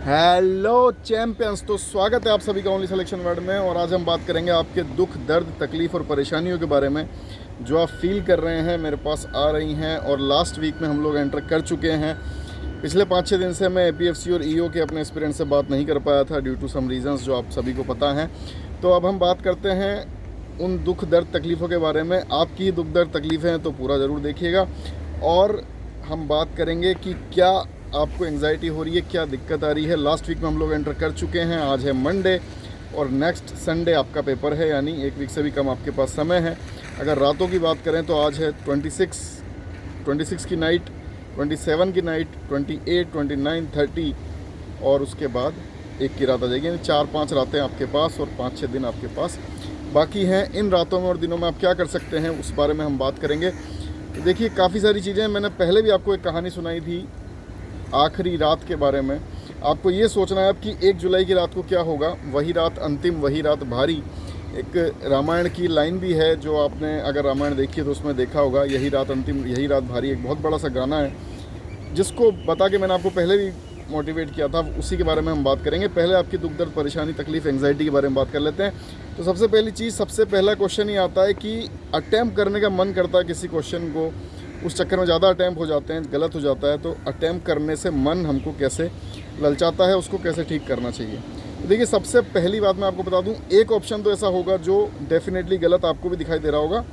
Hello champions. तो स्वागत है आप सभी का ओनली सिलेक्शन वर्ड में। और आज हम बात करेंगे आपके दुख, दर्द, तकलीफ़ और परेशानियों के बारे में जो आप फील कर रहे हैं, मेरे पास आ रही हैं। और लास्ट वीक में हम लोग एंटर कर चुके हैं। पिछले 5-6 दिन से मैं एपीएफसी और ईओ के अपने एक्सपीरियंस से बात नहीं कर पाया था ड्यू टू सम रीजंस जो आप सभी को पता हैं। तो अब हम बात करते हैं उन दुख, दर्द, तकलीफ़ों के बारे में। आपकी ही दुख, दर्द, तकलीफ़ें हैं तो पूरा ज़रूर देखिएगा। और हम बात करेंगे कि क्या आपको एंग्जाइटी हो रही है, क्या दिक्कत आ रही है। लास्ट वीक में हम लोग एंटर कर चुके हैं। आज है मंडे और नेक्स्ट संडे आपका पेपर है, यानी एक वीक से भी कम आपके पास समय है। अगर रातों की बात करें तो आज है 26 की नाइट, 27 की नाइट, 28, 29, 30 और उसके बाद एक की रात आ जाएगी। यानी 4-5 रातें आपके पास और 5-6 दिन आपके पास बाकी हैं। इन रातों में और दिनों में आप क्या कर सकते हैं उस बारे में हम बात करेंगे। तो देखिए, काफ़ी सारी चीज़ें मैंने पहले भी आपको एक कहानी सुनाई थी आखिरी रात के बारे में। आपको ये सोचना है अब कि 1 जुलाई की रात को क्या होगा। वही रात अंतिम, वही रात भारी। एक रामायण की लाइन भी है जो आपने अगर रामायण देखी है तो उसमें देखा होगा, यही रात अंतिम, यही रात भारी। एक बहुत बड़ा सा गाना है जिसको बता के मैंने आपको पहले भी मोटिवेट किया था, उसी के बारे में हम बात करेंगे। पहले आपकी दुख, दर्द, परेशानी, तकलीफ, एंग्जाइटी के बारे में बात कर लेते हैं। तो सबसे पहली चीज़, सबसे पहला क्वेश्चन ये आता है कि अटैम्प्ट करने का मन करता है किसी क्वेश्चन को, उस चक्कर में ज़्यादा अटैम्प्ट हो जाते हैं, गलत हो जाता है। तो अटैम्प्ट करने से मन हमको कैसे ललचाता है, उसको कैसे ठीक करना चाहिए। तो देखिए, सबसे पहली बात मैं आपको बता दूं, एक ऑप्शन तो ऐसा होगा जो डेफिनेटली गलत आपको भी दिखाई दे रहा होगा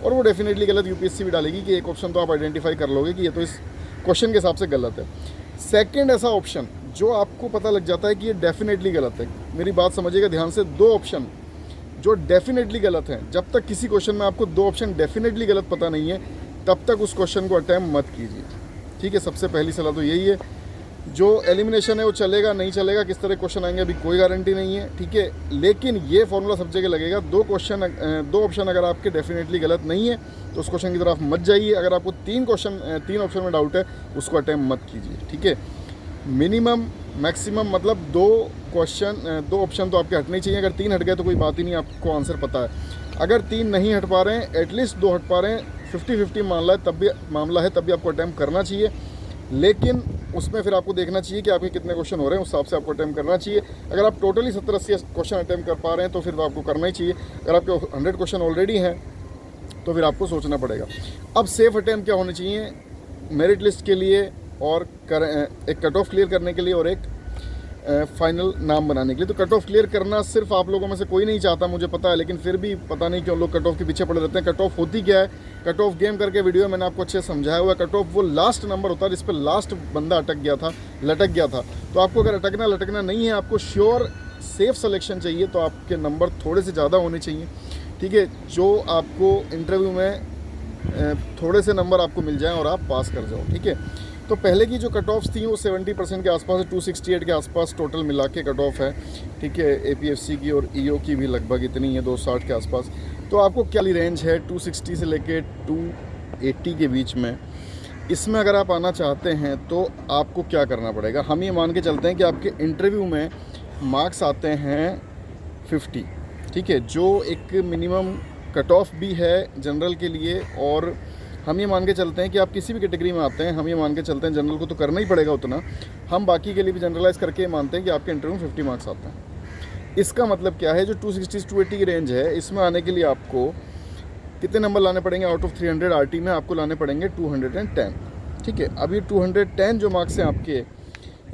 और वो डेफिनेटली गलत यूपीएससी भी डालेगी कि एक ऑप्शन तो आप आइडेंटिफाई कर लोगे कि ये तो इस क्वेश्चन के हिसाब से गलत है। सेकेंड ऐसा ऑप्शन जो आपको पता लग जाता है कि ये डेफिनेटली गलत है। मेरी बात समझिएगा ध्यान से, 2 ऑप्शन जो डेफिनेटली गलत हैं, जब तक किसी क्वेश्चन में आपको 2 ऑप्शन डेफिनेटली गलत पता नहीं है तब तक उस क्वेश्चन को अटैम्प्ट मत कीजिए। ठीक है, सबसे पहली सलाह तो यही है। जो एलिमिनेशन है वो चलेगा नहीं चलेगा, किस तरह क्वेश्चन आएंगे अभी कोई गारंटी नहीं है। ठीक है, लेकिन ये फॉर्मूला सब जगह लगेगा। 2 ऑप्शन अगर आपके डेफिनेटली गलत नहीं है तो उस क्वेश्चन की तरफ मत जाइए। अगर आपको 3 ऑप्शन में डाउट है उसको अटैम्प्ट मत कीजिए। ठीक है, मिनिमम मैक्सिमम मतलब 2 ऑप्शन तो आपके हटने चाहिए। अगर 3 हट गए तो कोई बात ही नहीं, आपको आंसर पता है। अगर 3 नहीं हट पा रहे हैं, एटलीस्ट 2 हट पा रहे हैं, 50-50 मामला है, तब भी आपको अटैम्प्ट करना चाहिए। लेकिन उसमें फिर आपको देखना चाहिए कि आपके कितने क्वेश्चन हो रहे हैं, उस हिसाब से आपको अटैम्प्ट करना चाहिए। अगर आप टोटली 70-80 क्वेश्चन अटैम्प्ट कर पा रहे हैं तो फिर तो आपको करना ही चाहिए। अगर आपके 100 क्वेश्चन ऑलरेडी हैं तो फिर आपको सोचना पड़ेगा। अब सेफ अटैम्प्ट क्या होने चाहिए मेरिट लिस्ट के लिए और एक कट ऑफ क्लियर करने के लिए और एक फाइनल नाम बनाने के लिए। तो कट ऑफ क्लियर करना सिर्फ आप लोगों में से कोई नहीं चाहता, मुझे पता है, लेकिन फिर भी पता नहीं क्यों लोग कट ऑफ के पीछे पड़े रहते हैं। कट ऑफ होती क्या है, कट ऑफ गेम करके वीडियो मैंने आपको अच्छे से समझाया हुआ है। कट ऑफ वो लास्ट नंबर होता है जिस पर लास्ट बंदा लटक गया था। तो आपको अगर अटकना लटकना नहीं है, आपको श्योर सेफ सिलेक्शन चाहिए तो आपके नंबर थोड़े से ज़्यादा होने चाहिए। ठीक है, जो आपको इंटरव्यू में थोड़े से नंबर आपको मिल जाएँ और आप पास कर जाओ। ठीक है, तो पहले की जो कट ऑफ्स थी वो 70% के आसपास है, 268 के आसपास टोटल मिला के कट ऑफ है। ठीक है, एपीएफसी की और ईओ की भी लगभग इतनी है, 260 के आसपास। तो आपको क्या रेंज है 260 से लेके 280 के बीच में। इसमें अगर आप आना चाहते हैं तो आपको क्या करना पड़ेगा। हम ये मान के चलते हैं कि आपके इंटरव्यू में मार्क्स आते हैं 50। ठीक है, जो एक मिनिमम कट ऑफ भी है जनरल के लिए। और हम ये मान के चलते हैं कि आप किसी भी कैटेगरी में आते हैं, हम ये मान के चलते हैं जनरल को तो करना ही पड़ेगा उतना, हम बाकी के लिए भी जनरलाइज करके मानते हैं कि आपके इंटरव्यू में 50 मार्क्स आते हैं। इसका मतलब क्या है, जो 260 से 280 की रेंज है, इसमें आने के लिए आपको कितने नंबर लाने पड़ेंगे आउट ऑफ 300 आरटी में? आपको लाने पड़ेंगे 210। ठीक है, अब ये 210 जो मार्क्स हैं आपके,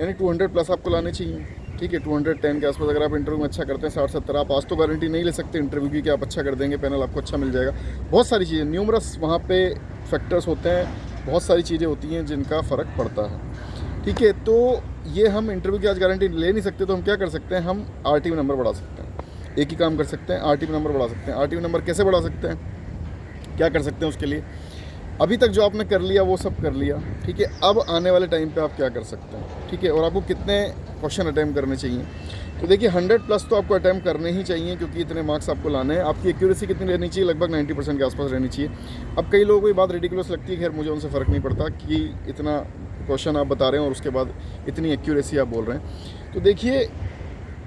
यानी 200 प्लस आपको लाने चाहिए। ठीक है, 210 के आसपास अगर आप इंटरव्यू में अच्छा करते हैं, 60-70, आप आज तो गारंटी नहीं ले सकते इंटरव्यू की कि आप अच्छा कर देंगे, पैनल आपको अच्छा मिल जाएगा। बहुत सारी चीज़ें, न्यूमरस वहाँ पे फैक्टर्स होते हैं, बहुत सारी चीज़ें होती हैं जिनका फ़र्क पड़ता है। ठीक है, तो ये हम इंटरव्यू की आज गारंटी ले नहीं सकते, तो हम क्या कर सकते हैं, हम आरटी में नंबर बढ़ा सकते हैं। एक ही काम कर सकते हैं, आरटी में नंबर बढ़ा सकते हैं। आरटी में नंबर कैसे बढ़ा सकते हैं, क्या कर सकते हैं उसके लिए? अभी तक जो आपने कर लिया वो सब कर लिया। ठीक है, अब आने वाले टाइम पे आप क्या कर सकते हैं। ठीक है, और आपको कितने क्वेश्चन अटैम्प्ट करने चाहिए? तो देखिए, 100 प्लस तो आपको अटैम्प्ट करने ही चाहिए क्योंकि इतने मार्क्स आपको लाने हैं। आपकी एक्यूरेसी कितनी रहनी चाहिए? लगभग 90% के आसपास रहनी चाहिए। अब कई लोगों को ये बात रेडिकुलस लगती है, खैर मुझे उनसे फ़र्क नहीं पड़ता कि इतना क्वेश्चन आप बता रहे हैं और उसके बाद इतनी एक्यूरेसी आप बोल रहे हैं। तो देखिए,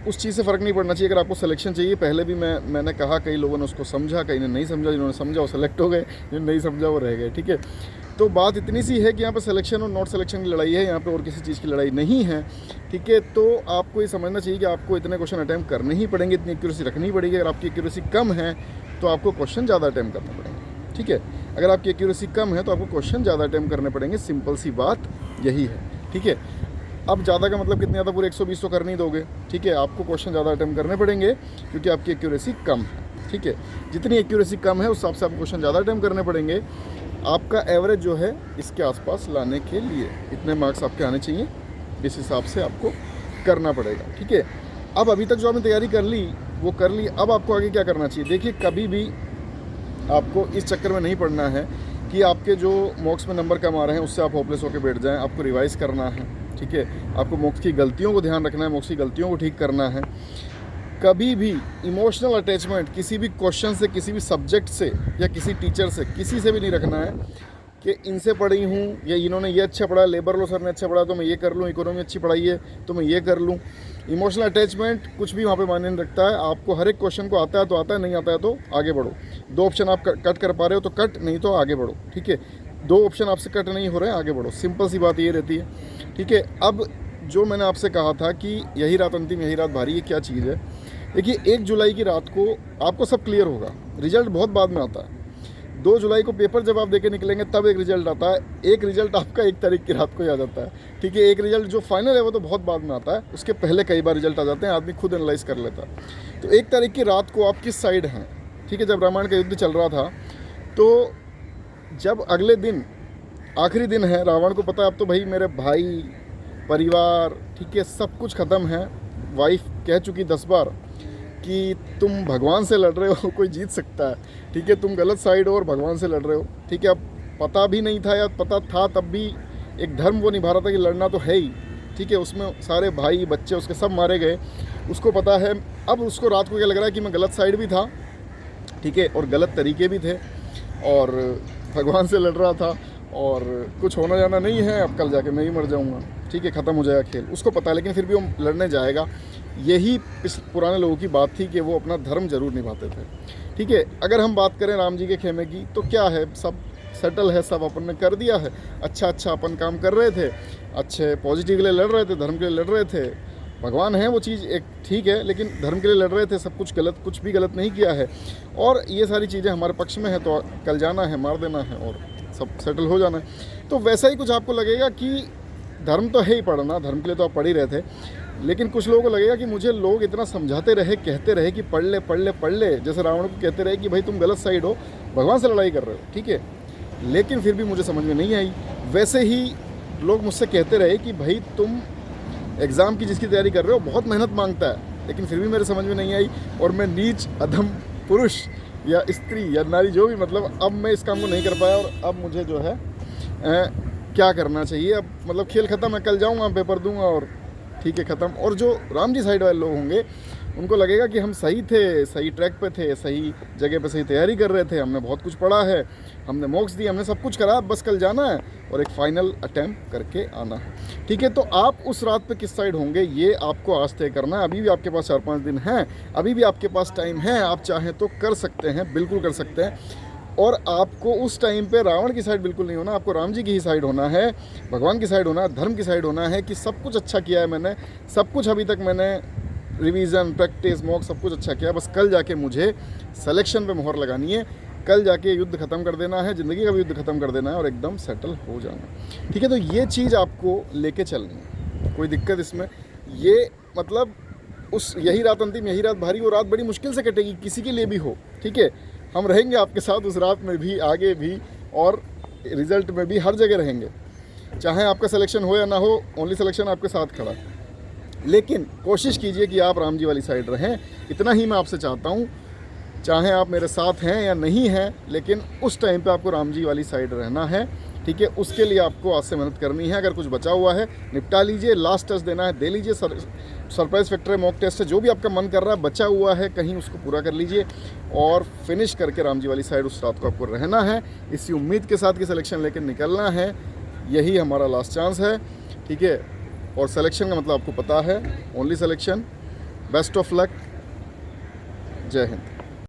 उस चीज़ से फ़र्क नहीं पड़ना चाहिए। अगर आपको सिलेक्शन चाहिए, पहले भी मैंने कहा, कई लोगों ने उसको समझा, कई ने नहीं समझा। जिन्होंने समझा वो सेलेक्ट हो गए, जिन्होंने नहीं समझा वो रह गए। ठीक है, तो बात इतनी सी है कि यहाँ पे सिलेक्शन और नॉट सिलेक्शन की लड़ाई है, यहाँ पे और किसी चीज़ की लड़ाई नहीं है, ठीक है। तो आपको ये समझना चाहिए कि आपको इतने क्वेश्चन अटैम्प्ट करने ही पड़ेंगे, इतनी एक्यूरेसी रखनी पड़ेगी। अगर आपकी एक्यूरेसी कम है तो आपको क्वेश्चन ज़्यादा अटैम्प्ट करने पड़ेंगे, ठीक है। अगर आपकी एक्यूरेसी कम है तो आपको क्वेश्चन ज़्यादा अटैम्प्ट करने पड़ेंगे, सिंपल सी बात यही है, ठीक है। अब ज़्यादा का मतलब कितने ज़्यादा, पूरे 120 तो कर नहीं दोगे, ठीक है। आपको क्वेश्चन ज़्यादा अटैम्प्ट करने पड़ेंगे क्योंकि आपकी एक्यूरेसी कम है, ठीक है। जितनी एक्यूरेसी कम है उस हिसाब से आपको क्वेश्चन ज़्यादा अटैम्प्ट करने पड़ेंगे। आपका एवरेज जो है इसके आसपास लाने के लिए इतने मार्क्स आपके आने चाहिए, इस हिसाब से आपको करना पड़ेगा, ठीक है। अब अभी तक जो आपने तैयारी कर ली वो कर ली, अब आपको आगे क्या करना चाहिए। देखिए, कभी भी आपको इस चक्कर में नहीं पड़ना है कि आपके जो मॉक्स में नंबर कम आ रहे हैं उससे आप होपलेस होकर बैठ जाएं। आपको रिवाइज़ करना है, ठीक है। आपको मॉक्स की गलतियों को ध्यान रखना है, मॉक्स की गलतियों को ठीक करना है। कभी भी इमोशनल अटैचमेंट किसी भी क्वेश्चन से, किसी भी सब्जेक्ट से या किसी टीचर से, किसी से भी नहीं रखना है कि इनसे पढ़ी हूँ या इन्होंने ये अच्छा पढ़ा, लेबर लो सर ने अच्छा पढ़ा तो मैं ये कर लूँ, इकोनॉमी अच्छी पढ़ाई है तो मैं ये कर लूँ। इमोशनल अटैचमेंट कुछ भी वहाँ पे मायने नहीं रखता है। आपको हर एक क्वेश्चन को आता है तो आता है, नहीं आता है तो आगे बढ़ो। 2 ऑप्शन आप कट कर पा रहे हो तो कट, नहीं तो आगे बढ़ो, ठीक है। 2 ऑप्शन आपसे कट नहीं हो रहे हैं, आगे बढ़ो, सिंपल सी बात ये रहती है, ठीक है। अब जो मैंने आपसे कहा था कि यही रात अंतिम, यही रात भारी, ये क्या चीज़ है। देखिए, 1 जुलाई की रात को आपको सब क्लियर होगा, रिजल्ट बहुत बाद में आता है। 2 जुलाई को पेपर जब आप देके निकलेंगे तब एक रिजल्ट आता है, एक रिजल्ट आपका 1 तारीख की रात को ही आ जाता है, ठीक है। एक रिजल्ट जो फाइनल है वो तो बहुत बाद में आता है, उसके पहले कई बार रिजल्ट आ जाते हैं, आदमी खुद एनालाइज कर लेता है। तो 1 तारीख की रात को आप किस साइड हैं, ठीक है। जब रामायण का युद्ध चल रहा था तो जब अगले दिन आखिरी दिन है, रावण को पता है अब तो भाई मेरे भाई, परिवार, ठीक है, सब कुछ ख़त्म है। वाइफ कह चुकी 10 बार कि तुम भगवान से लड़ रहे हो, कोई जीत सकता है, ठीक है। तुम गलत साइड हो और भगवान से लड़ रहे हो, ठीक है। अब पता भी नहीं था या पता था तब भी एक धर्म वो निभा रहा था कि लड़ना तो है ही, ठीक है। उसमें सारे भाई बच्चे उसके सब मारे गए, उसको पता है। अब उसको रात को क्या लग रहा है कि मैं गलत साइड भी था, ठीक है, और गलत तरीके भी थे और भगवान से लड़ रहा था और कुछ होना जाना नहीं है, अब कल जाके मैं ही मर जाऊंगा, ठीक है, ख़त्म हो जाएगा खेल, उसको पता है। लेकिन फिर भी वो लड़ने जाएगा। यही इस पुराने लोगों की बात थी कि वो अपना धर्म जरूर निभाते थे, ठीक है। अगर हम बात करें राम जी के खेमे की तो क्या है, सब सेटल है, सब अपन ने कर दिया है। अच्छा अपन काम कर रहे थे, अच्छे पॉजिटिव के लिए लड़ रहे थे, धर्म के लिए लड़ रहे थे। भगवान है वो चीज़ एक ठीक है, लेकिन धर्म के लिए लड़ रहे थे, सब कुछ गलत, कुछ भी गलत नहीं किया है और ये सारी चीज़ें हमारे पक्ष में है तो कल जाना है, मार देना है और सब सेटल हो जाना है। तो वैसा ही कुछ आपको लगेगा कि धर्म तो है ही पढ़ना, धर्म के लिए तो आप पढ़ ही रहे थे, लेकिन कुछ लोगों को लगेगा कि मुझे लोग इतना समझाते रहे, कहते रहे कि पढ़ ले पढ़ ले पढ़ ले, जैसे रावण को कहते रहे कि भाई तुम गलत साइड हो, भगवान से लड़ाई कर रहे हो, ठीक है, लेकिन फिर भी मुझे समझ में नहीं आई। वैसे ही लोग मुझसे कहते रहे कि भाई तुम एग्ज़ाम की जिसकी तैयारी कर रहे हो बहुत मेहनत मांगता है, लेकिन फिर भी मेरे समझ में नहीं आई और मैं नीच अधम पुरुष या स्त्री या नारी जो भी, मतलब अब मैं इस काम को नहीं कर पाया और अब मुझे जो है क्या करना चाहिए। अब मतलब खेल ख़त्म है, कल जाऊँगा पेपर दूंगा और ठीक है ख़त्म। और जो राम जी साइड वाले लोग होंगे उनको लगेगा कि हम सही थे, सही ट्रैक पे थे, सही जगह पे सही तैयारी कर रहे थे, हमने बहुत कुछ पढ़ा है, हमने मॉक्स दिए, हमने सब कुछ करा, बस कल जाना है और एक फाइनल अटैम्प्ट करके आना है, ठीक है। तो आप उस रात पे किस साइड होंगे ये आपको आज तय करना है। अभी भी आपके पास 4-5 दिन हैं, अभी भी आपके पास टाइम है, आप चाहें तो कर सकते हैं, बिल्कुल कर सकते हैं। और आपको उस टाइम पे रावण की साइड बिल्कुल नहीं होना, आपको राम जी की ही साइड होना है, भगवान की साइड होना है, धर्म की साइड होना है कि सब कुछ अच्छा किया है मैंने, सब कुछ अभी तक मैंने रिवीजन, प्रैक्टिस, मॉक सब कुछ अच्छा किया, बस कल जाके मुझे सिलेक्शन पे मोहर लगानी है, कल जाके युद्ध ख़त्म कर देना है, ज़िंदगी का भी युद्ध ख़त्म कर देना है और एकदम सेटल हो जाना, ठीक है। तो ये चीज़ आपको लेके चलनी है, कोई दिक्कत इसमें, ये मतलब उस यही रात अंतिम, यही रात भारी, वो रात बड़ी मुश्किल से कटेगी किसी के लिए भी हो, ठीक है। हम रहेंगे आपके साथ उस रात में भी, आगे भी और रिज़ल्ट में भी, हर जगह रहेंगे, चाहे आपका सिलेक्शन हो या ना हो, ओनली सिलेक्शन आपके साथ खड़ा है। लेकिन कोशिश कीजिए कि आप राम जी वाली साइड रहें, इतना ही मैं आपसे चाहता हूँ। चाहे आप मेरे साथ हैं या नहीं हैं, लेकिन उस टाइम पे आपको राम जी वाली साइड रहना है, ठीक है। उसके लिए आपको आज से मेहनत करनी है। अगर कुछ बचा हुआ है निपटा लीजिए, लास्ट टेस्ट देना है दे लीजिए, सरप्राइज फैक्टर मॉक टेस्ट है, जो भी आपका मन कर रहा है बचा हुआ है कहीं उसको पूरा कर लीजिए और फिनिश करके राम जी वाली साइड उस रात को आपको रहना है, इसी उम्मीद के साथ कि सिलेक्शन लेकर निकलना है। यही हमारा लास्ट चांस है, ठीक है। और सिलेक्शन का मतलब आपको पता है, only selection. Best of luck, जय हिंद।